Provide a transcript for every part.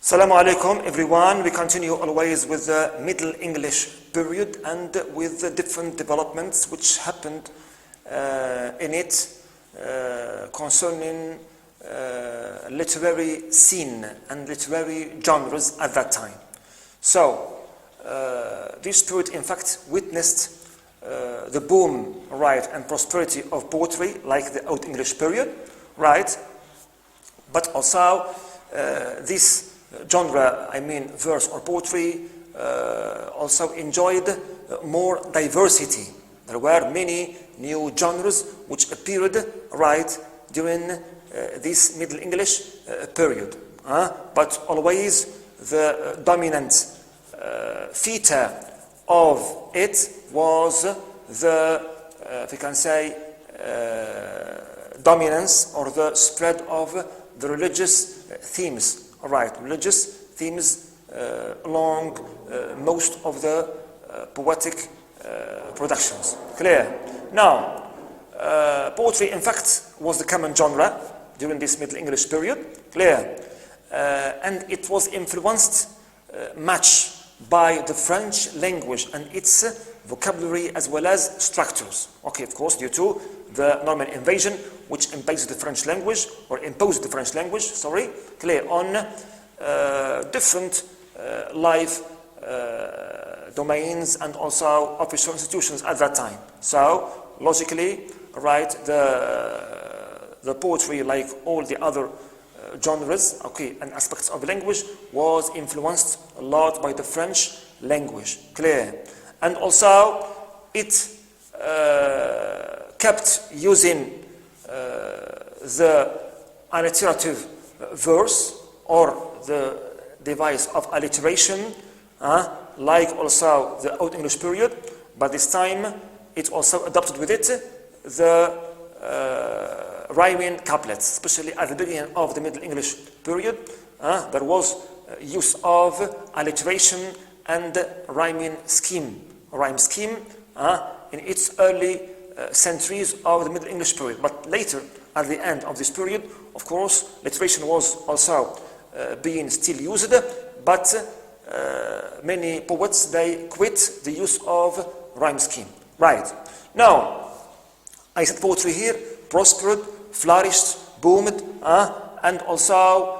Assalamu alaikum everyone. We continue always with the Middle English period and with the different developments which happened in it concerning literary scene and literary genres at that time. So this period in fact witnessed the boom, right, and prosperity of poetry like the Old English period, right, but also this genre, I mean verse or poetry, also enjoyed more diversity. There were many new genres which appeared right during this Middle English period. But always the dominant feature of it was the, if you can say, dominance or the spread of the religious themes. Right, religious themes along most of the poetic productions. Clear? Now, poetry in fact was the common genre during this Middle English period. Clear? And it was influenced much by the French language and its vocabulary as well as structures. Okay, of course, due to the Norman invasion, which imposed the French language, clear, on different life domains and also official institutions at that time. So, logically, right, the poetry, like all the other genres, okay, and aspects of language, was influenced a lot by the French language. Clear? And also, it kept using the alliterative verse or the device of alliteration, like also the Old English period, but this time it also adopted with it the rhyming couplets, especially at the beginning of the Middle English period. There was use of alliteration and rhyming scheme in its early centuries of the Middle English period. But later, at the end of this period, of course, alliteration was also being still used, but many poets, they quit the use of rhyme scheme. Right. Now, I said poetry here prospered, flourished, boomed, and also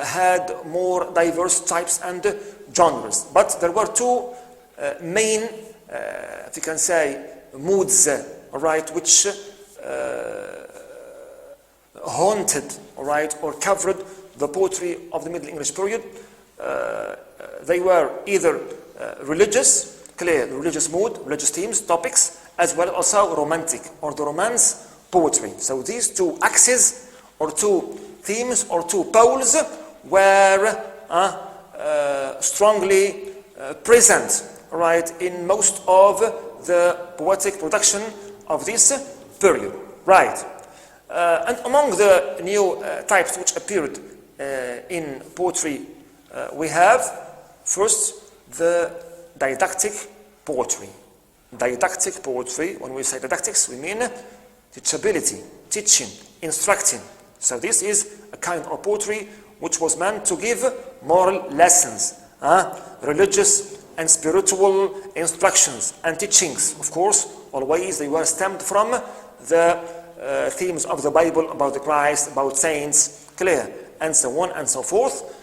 had more diverse types and genres. But there were two main, if you can say, moods, right, which haunted, right, or covered the poetry of the Middle English period. They were either religious, clear, religious mood, religious themes, topics, as well as also romantic or the romance poetry. So these two axes or two themes or two poles were strongly present, right, in most of the poetic production of this period. Right. And among the new types which appeared in poetry, we have first the didactic poetry. Didactic poetry, when we say didactics, we mean teachability, teaching, instructing. So this is a kind of poetry which was meant to give moral lessons, religious and spiritual instructions and teachings. Of course, always they were stemmed from the themes of the Bible about the Christ, about saints, clear, and so on and so forth.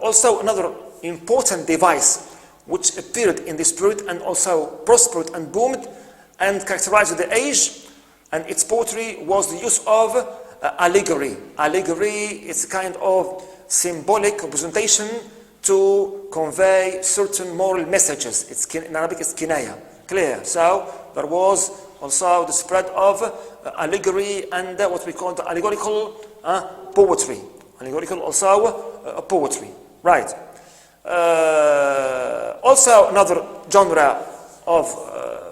Also another important device which appeared in this period and also prospered and boomed and characterized the age and its poetry was the use of allegory. Allegory is a kind of symbolic representation to convey certain moral messages. In Arabic it's kinaya, clear. So there was also the spread of allegory and what we call the allegorical poetry. Allegorical also poetry, right. Also another genre of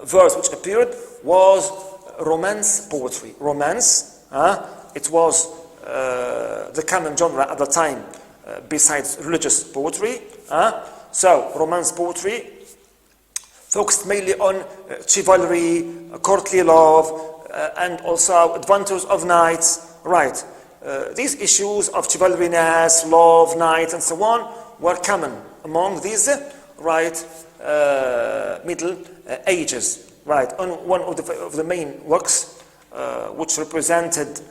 verse which appeared was romance poetry. Romance, it was the common genre at the time besides religious poetry. So romance poetry focused mainly on chivalry, courtly love, and also adventures of knights, right. these issues of chivalryness, love, knight, and so on were common among these Middle Ages. Right, on one of the main works which represented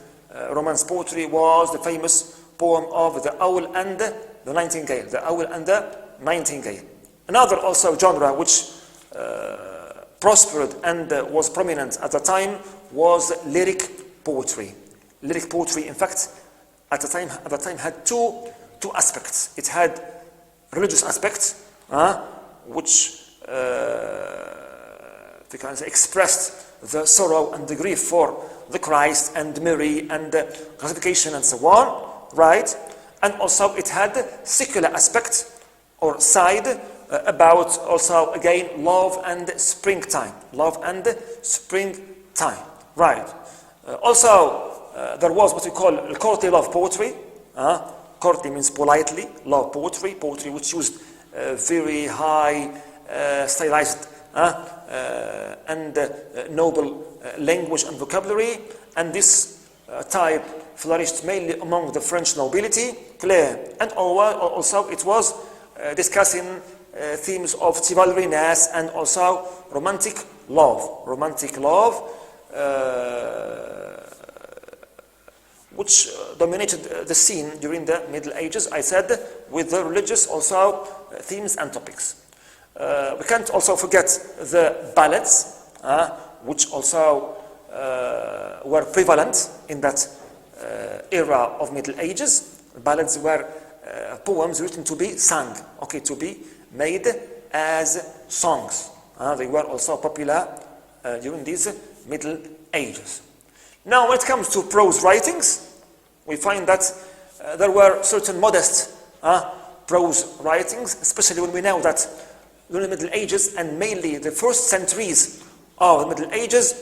Romance poetry was the famous poem of the Owl and the Nightingale. The Owl and the Nightingale. Another also genre which prospered and was prominent at the time was lyric poetry. Lyric poetry, in fact, at the time had two aspects. It had religious aspects, which we can say expressed the sorrow and the grief for the Christ and Mary and crucifixion and so on, right? And also it had secular aspect or side about also again love and springtime, right? Also there was what we call courtly love poetry. Courtly means politely, love poetry which used very high stylized and noble language and vocabulary, and this type flourished mainly among the French nobility, clear, and also it was discussing themes of chivalryness and also romantic love, which dominated the scene during the Middle Ages, I said, with the religious also themes and topics. We can't also forget the ballads, which also were prevalent in that era of Middle Ages. Ballads were poems written to be sung, to be made as songs. They were also popular during these Middle Ages. Now, when it comes to prose writings, we find that there were certain modest prose writings, especially when we know that during the Middle Ages and mainly the first centuries of the Middle Ages,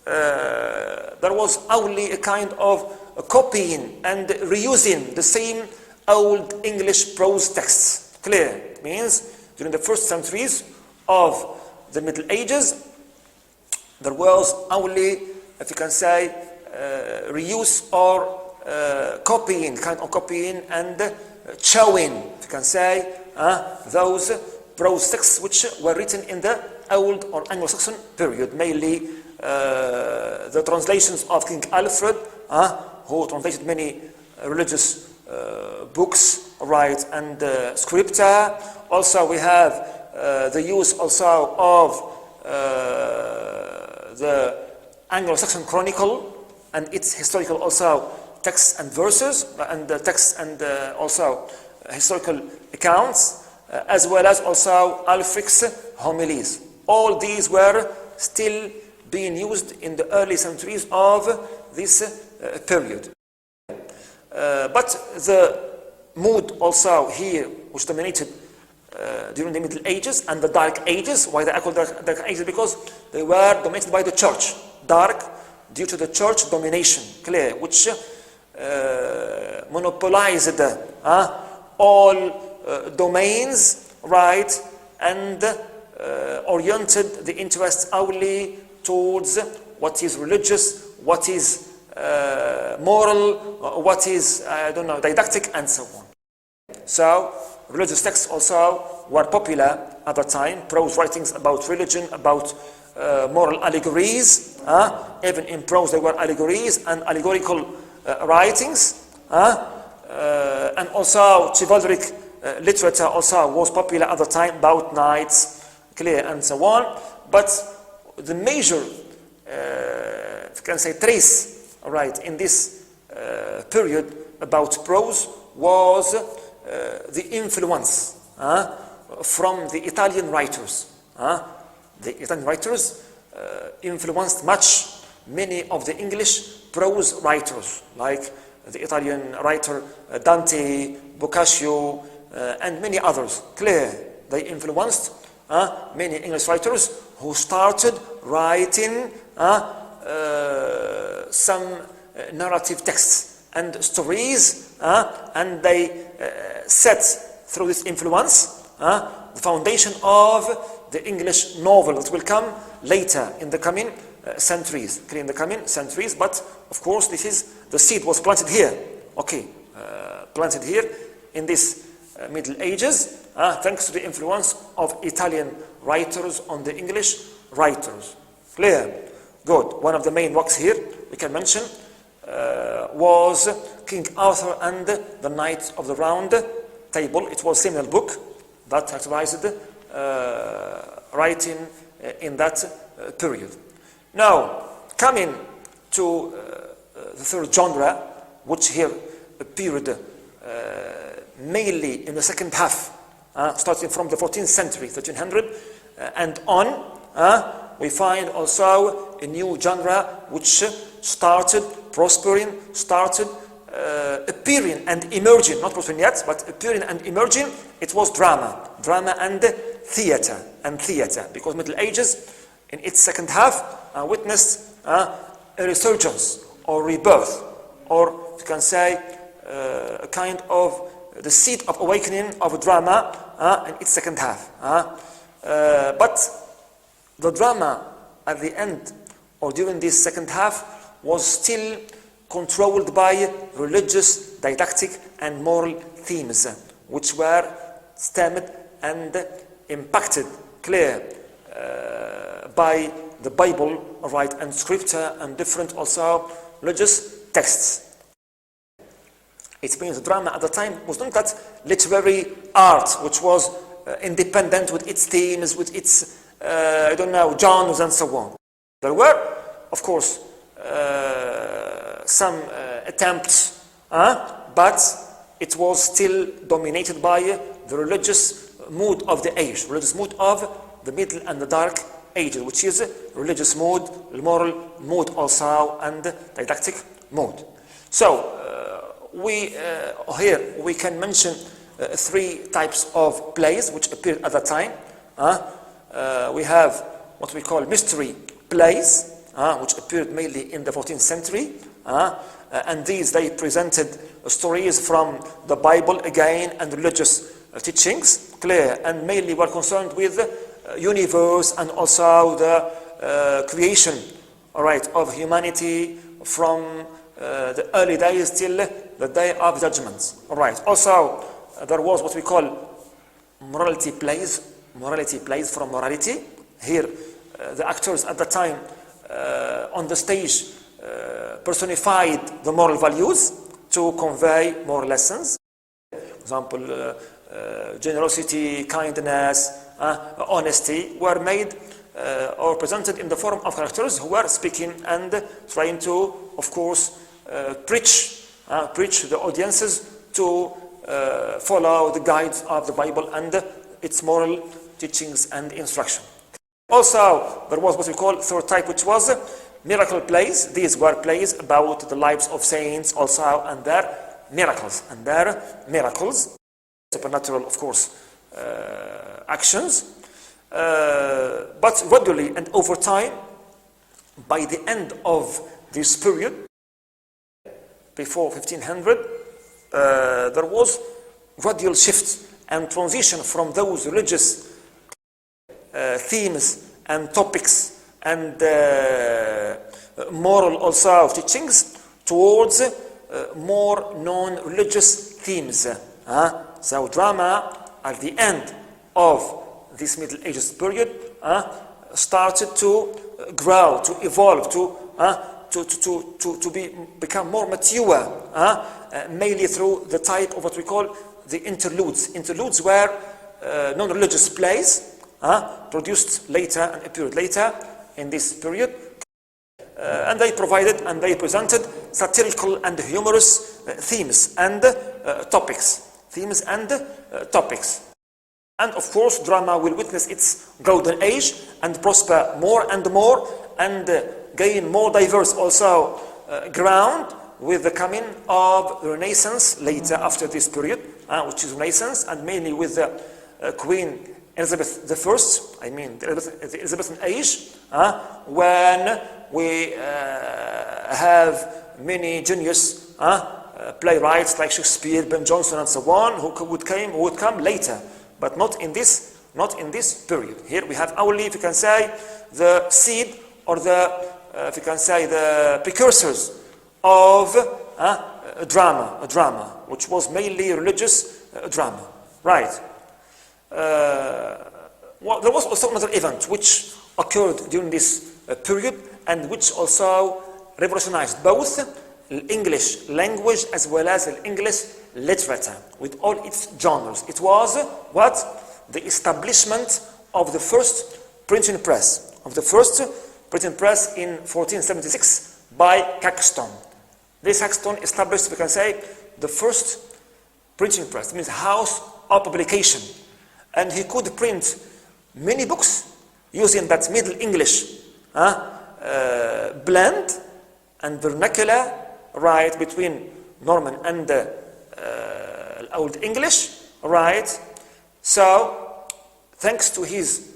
there was only a kind of copying and reusing the same old English prose texts. Clear? It means during the first centuries of the Middle Ages, there was only, if you can say, reuse or copying and showing, if you can say, those prose texts which were written in the Old or Anglo-Saxon period, mainly the translations of King Alfred, who translated many religious books, right, and scripta. Also, we have the use also of the Anglo-Saxon Chronicle and its historical also texts and verses, and texts and also historical accounts, as well as also Alfric's homilies. All these were still being used in the early centuries of this period. But the mood also here, which dominated during the Middle Ages and the Dark Ages. Why they are called Dark Ages? Because they were dominated by the church. Dark, due to the church domination, clear, which monopolized all domains, right, and oriented the interest only towards what is religious, what is moral, what is, didactic, and so on. So, religious texts also were popular at the time, prose writings about religion, about moral allegories. Even in prose there were allegories and allegorical writings. And also chivalric literature also was popular at the time, about knights, clear, and so on. But the major, if you can say, trace, right, in this period about prose was the influence from the Italian writers. The Italian writers influenced many of the English prose writers, like the Italian writer Dante, Boccaccio, and many others. Clear, they influenced many English writers who started writing some narrative texts and stories, and they set through this influence the foundation of the English novel that will come later in the coming centuries. But of course, the seed was planted here, okay, planted here in this Middle Ages, thanks to the influence of Italian writers on the English writers. Clear? Good. One of the main works here we can mention was King Arthur and the Knights of the Round Table. It was a seminal book that characterized writing in that period. Now, coming to the third genre, which here appeared mainly in the second half, starting from the 14th century, 1300, and on, we find also a new genre which started prospering, started appearing and emerging, not prospering yet, but appearing and emerging. It was drama and theater, because Middle Ages, in its second half, witnessed a resurgence or rebirth, or you can say a kind of the seed of awakening of drama in its second half. But the drama at the end or during this second half was still controlled by religious, didactic, and moral themes, which were stemmed and impacted by the Bible, right, and scripture, and different also religious texts. It means the drama at the time was not that literary art, which was independent with its themes, with its, genres and so on. There were, of course, some attempts, but it was still dominated by the religious mood of the age, religious mood of the Middle and the Dark Ages, which is religious mood, moral mood also, and didactic mood. So, here we can mention three types of plays which appeared at that time. We have what we call mystery plays, which appeared mainly in the 14th century, and these they presented stories from the Bible again and religious teachings, and mainly were concerned with the universe and also the creation, of humanity from the early days till the day of judgment. Also, there was what we call morality plays from morality. Here, the actors at the time on the stage personified the moral values to convey moral lessons. For example, generosity, kindness, honesty were made or presented in the form of characters who were speaking and trying to, of course, preach the audiences to follow the guides of the Bible and its moral teachings and instruction. Also, there was what we call third type, which was miracle plays. These were plays about the lives of saints also and their miracles. Supernatural, of course, actions. But gradually and over time, by the end of this period, before 1500, there was gradual shift and transition from those religious themes and topics and moral also teachings towards more non-religious themes. So drama at the end of this Middle Ages period started to grow, to evolve, to become more mature, mainly through the type of what we call the interludes. Interludes were non-religious plays produced later and appeared later in this period, and they provided and they presented satirical and humorous themes and topics. And of course, drama will witness its golden age and prosper more and more and gain more diverse also ground with the coming of the Renaissance later after this period, which is Renaissance, and mainly with the Queen Elizabeth I, the Elizabethan age, when we have many genius playwrights like Shakespeare, Ben Jonson, and so on, who would come later, but not in this period. Here we have only, if you can say, the seed or the, if you can say, the precursors of drama, which was mainly religious drama, right? Well, there was also another event which occurred during this period and which also revolutionized both the English language as well as the English literature with all its genres. It was what? The establishment of the first printing press, in 1476 by Caxton. This Caxton established, we can say, the first printing press, it means house of publication. And he could print many books using that Middle English blend and vernacular, right, between Norman and Old English, right? So, thanks to his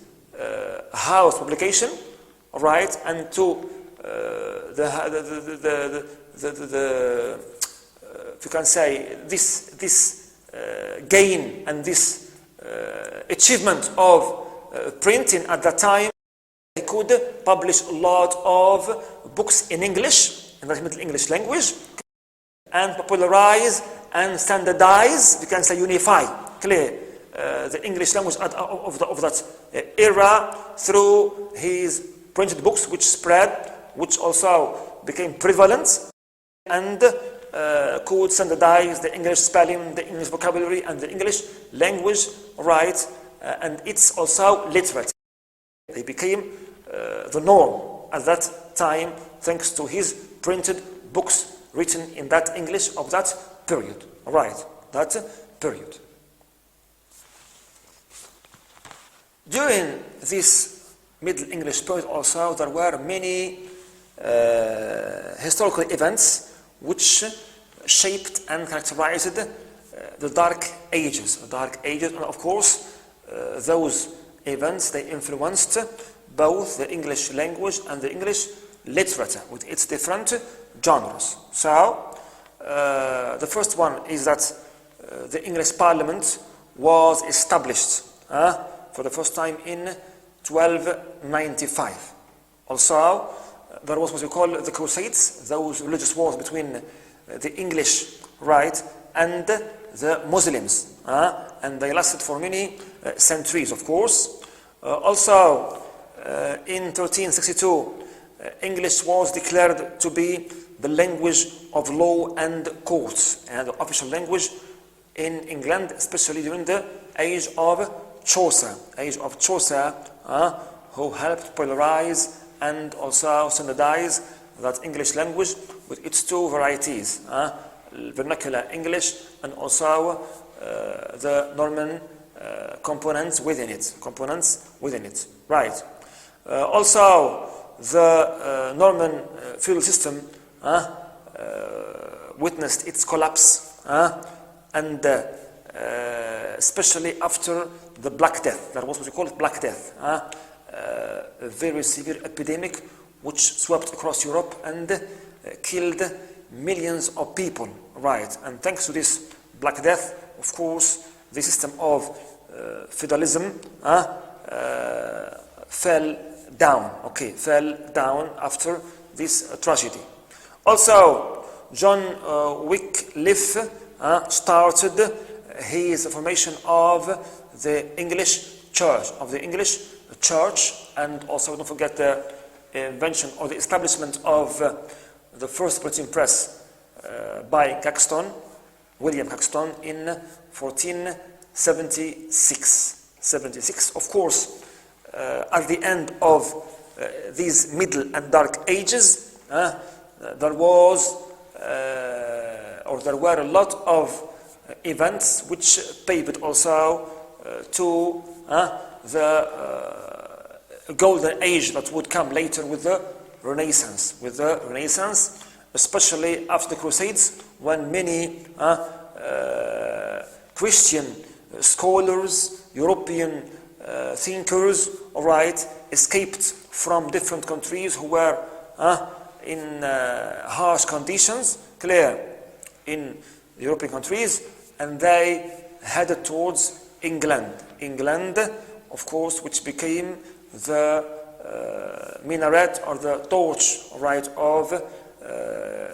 house publication, right, and to if you can say this gain and this achievement of printing at that time, he could publish a lot of books in English, in the Middle English language, and popularize and standardize, we can say unify, clear, the English language of that era through his printed books, which spread, which also became prevalent, and could standardize the English spelling, the English vocabulary, and the English language, right? And it's also literature. They became the norm at that time, thanks to his printed books written in that English of that period, right? That period. During this Middle English period also, there were many historical events which shaped and characterized the Dark Ages. And of course, those events, they influenced both the English language and the English literature with its different genres. So, the first one is that the English Parliament was established for the first time in 1295. Also, there was what we call the Crusades, those religious wars between the English, right, and the Muslims, and they lasted for many centuries, of course. Also, in 1362, English was declared to be the language of law and courts, and the official language in England, especially during the age of Chaucer, who helped popularize and also standardize that English language with its two varieties, vernacular English and also the Norman components within it, right? Also, the Norman feudal system witnessed its collapse, and especially after the Black Death. That was what we call Black Death, a very severe epidemic which swept across Europe and killed millions of people, right? And thanks to this Black Death, of course, the system of feudalism fell down after this tragedy. Also, John Wycliffe started his formation of the English Church, and also don't forget the invention or the establishment of the first printing press by William Caxton in 1476. Of course, at the end of these Middle and Dark Ages, there were a lot of events which paved also to the golden age that would come later with the Renaissance. Especially after the Crusades, when many Christian scholars, European thinkers, escaped from different countries who were in harsh conditions, in European countries, and they headed towards England, of course, which became the minaret or the torch, of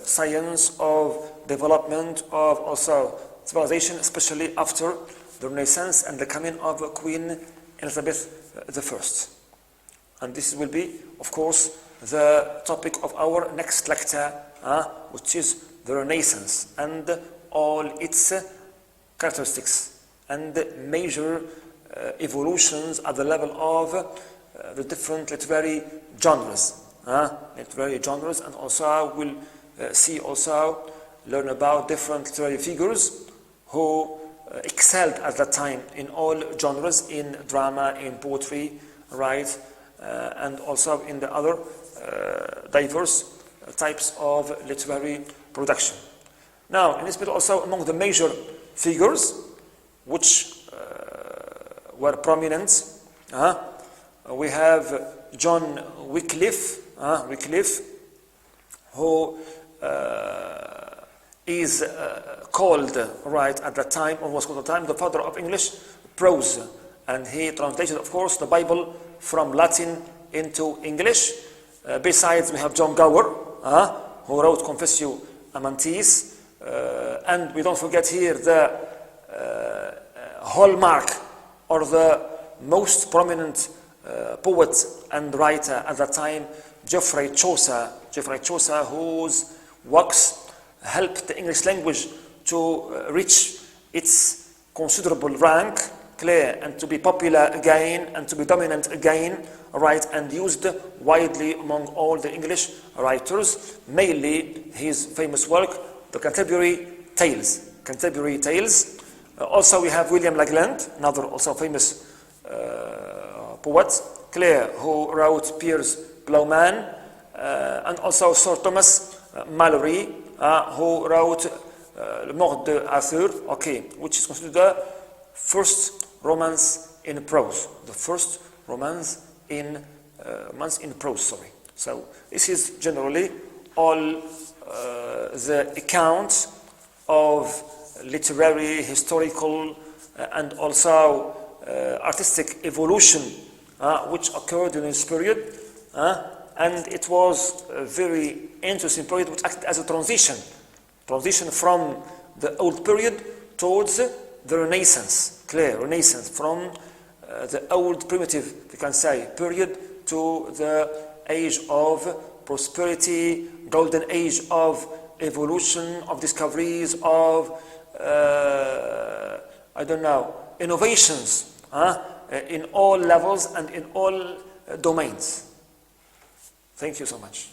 science, of development of also civilization, especially after the Renaissance and the coming of Queen Elizabeth I. And this will be, of course, the topic of our next lecture, which is the Renaissance and all its characteristics and major evolutions at the level of the different literary genres. And also we'll learn about different literary figures who excelled at that time in all genres, in drama, in poetry, right, and also in the other diverse types of literary production. Now, in this period also among the major figures which were prominent, we have John Wycliffe, who is called, right at that time, or was called at the time, the father of English prose. And he translated, of course, the Bible from Latin into English. Besides, we have John Gower, who wrote Confessio Amantis. And we don't forget here the hallmark, or the most prominent poet and writer at that time, Geoffrey Chaucer, whose works helped the English language to reach its considerable rank, clear, and to be popular again, and to be dominant again, right, and used widely among all the English writers, mainly his famous work, the Canterbury Tales. Also we have William Lagland, another also famous poet, clear, who wrote Piers Plowman, and also Sir Thomas Malory, who wrote Le Morte d'Arthur, which is considered the first romance in prose. So this is generally all the accounts of literary, historical, and also artistic evolution which occurred during this period, and it was a very interesting period which acted as a transition from the old period towards the Renaissance, from the old primitive, we can say, period to the age of prosperity, golden age of evolution, of discoveries, of innovations in all levels and in all domains. Thank you so much.